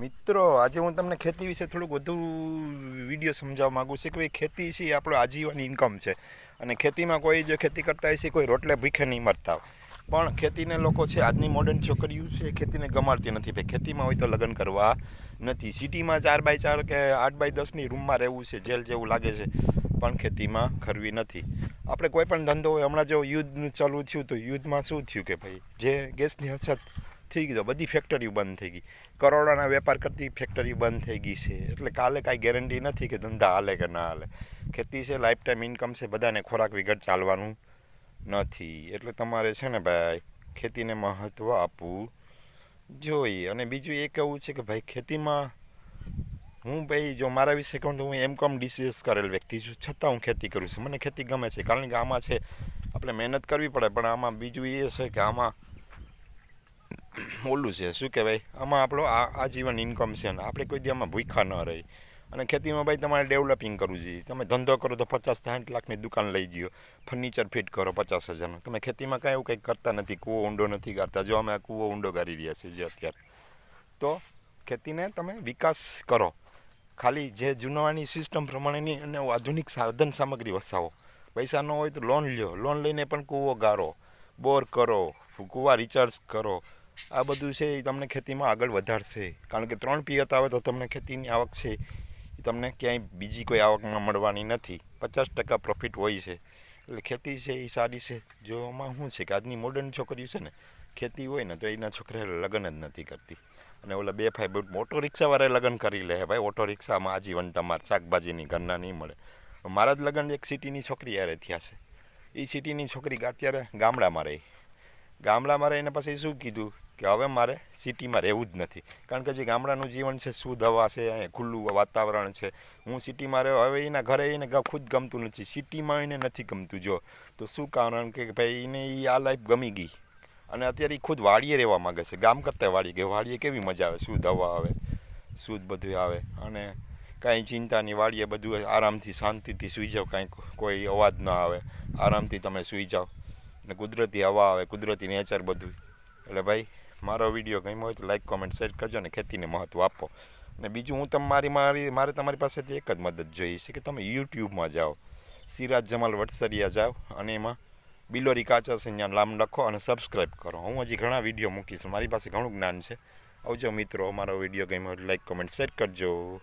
મિત્રો, આજે હું તમને ખેતી વિશે થોડુંક વધુ વિડીયો સમજાવવા માગું છું કે ભાઈ ખેતી છે એ આપણો આજીવન ઇન્કમ છે. અને ખેતીમાં કોઈ જો ખેતી કરતા હશે કોઈ રોટલે ભૂખે નહીં મરતા પણ ખેતીને લોકો છે આજની મોડર્ન છોકરીઓ છે ખેતીને ગમાડતી નથી. ભાઈ ખેતીમાં હોય તો લગ્ન કરવા નથી. સિટીમાં 4x4 કે 8x10ની રૂમમાં રહેવું છે, જેલ જેવું લાગે છે, પણ ખેતીમાં કરવી નથી. આપણે કોઈ પણ ધંધો હોય, હમણાં જો યુદ્ધનું ચાલુ થયું તો યુદ્ધમાં શું થયું કે ભાઈ જે ગેસની અછત થઈ ગઈ તો બધી ફેક્ટરીઓ બંધ થઈ ગઈ. કરોડોના વેપાર કરતી ફેક્ટરી બંધ થઈ ગઈ છે. એટલે કાલે કાંઈ ગેરંટી નથી કે ધંધા હાલે કે ના હાલે. ખેતી છે, લાઈફ ટાઈમ ઇન્કમ છે, બધાને ખોરાક વગર ચાલવાનું નથી. એટલે તમારે છે ને ભાઈ ખેતીને મહત્ત્વ આપવું જોઈએ. અને બીજું એ કહેવું છે કે ભાઈ ખેતીમાં હું ભાઈ જો મારા વિશે કહું તો હું M.Com DCS કરેલ વ્યક્તિ છું, છતાં હું ખેતી કરું છું. મને ખેતી ગમે છે કારણ કે આમાં છે આપણે મહેનત કરવી પડે, પણ આમાં બીજું એ છે કે આમાં ઓલું છે શું કહેવાય, આમાં આપણો આજીવન ઇન્કમ છે ને આપણે કોઈ દી આમાં ભૂખ્યા ન રહી. અને ખેતીમાં ભાઈ તમારે ડેવલપિંગ કરવું જોઈએ. તમે ધંધો કરો તો 50-60 લાખની દુકાન લઈ ગયો, ફર્નિચર ફિટ કરો 50,000નું. તમે ખેતીમાં કાંઈ એવું કંઈક કરતા નથી, કૂવો ઊંડો નથી કરતા. જો અમે આ કૂવો ઊંડો કરી રહ્યા છીએ જે અત્યારે. તો ખેતીને તમે વિકાસ કરો, ખાલી જે જૂનવાની સિસ્ટમ પ્રમાણેની અને આધુનિક સાધન સામગ્રી વસાવો. પૈસા ન હોય તો લોન લ્યો, લોન લઈને પણ કૂવો ગારો, બોર કરો, કૂવા રિચાર્જ કરો. આ બધું છે એ તમને ખેતીમાં આગળ વધારશે. કારણ કે 3 પિયત આવે તો તમને ખેતીની આવક છે એ તમને ક્યાંય બીજી કોઈ આવકમાં મળવાની નથી. 50% પ્રોફિટ હોય છે. એટલે ખેતી છે એ સારી છે. જો આમાં શું છે કે આજની મોડર્ન છોકરીઓ છે ને ખેતી હોય ને તો એના છોકરા લગ્ન જ નથી કરતી. અને ઓલા 2 ભાઈ ઓટો રિક્ષાવાળા લગ્ન કરી લે ભાઈ. ઓટો રિક્ષામાં આજીવન તમારે શાકભાજીની ઘરના નહીં મળે. મારા જ લગ્ન એક સિટીની છોકરી યારે થયા છે. એ સિટીની છોકરી અત્યારે ગામડામાં રહી. ગામડામાં રહીને પછી શું કીધું કે હવે મારે સિટીમાં રહેવું જ નથી. કારણ કે જે ગામડાનું જીવન છે, શુદ્ધ હવા છે, અહીંયા ખુલ્લું વાતાવરણ છે. હું સિટીમાં રહ્યો, હવે એના ઘરે એને ખુદ ગમતું નથી, સિટીમાં એને નથી ગમતું. જો તો શું કારણ કે ભાઈ એને એ આ લાઈફ ગમી ગઈ અને અત્યારે એ ખુદ વાડીએ રહેવા માગે છે. ગામ કરતાં વાડીએ કે વાડીએ કેવી મજા આવે, શુદ્ધ હવા આવે, શુદ્ધ બધું આવે અને કાંઈ ચિંતાની. વાડીએ બધું આરામથી શાંતિથી સૂઈ જાઓ, કાંઈ કોઈ અવાજ ન આવે, આરામથી તમે સૂઈ જાઓ ને કુદરતી હવા આવે, કુદરતી નેચર બધું. એટલે ભાઈ મારો વિડીયો ગમ્યો હોય તો લાઈક, કોમેન્ટ, શેર કરજો ને ખેતીને મહત્ત્વ આપો. અને બીજું હું મારે તમારી પાસેથી એક જ મદદ જોઈએ છે કે તમે યુટ્યુબમાં જાઓ, સિરાજ જમાલ વટસરિયા જાઓ અને એમાં બિલોરી કાચા છે ત્યાં નામ લખો અને સબસ્ક્રાઈબ કરો. હું હજી ઘણા વિડીયો મૂકીશ, મારી પાસે ઘણું જ્ઞાન છે. આવજો મિત્રો, અમારો વિડીયો ગમ્યો હોય તો લાઈક, કોમેન્ટ, શેર કરજો.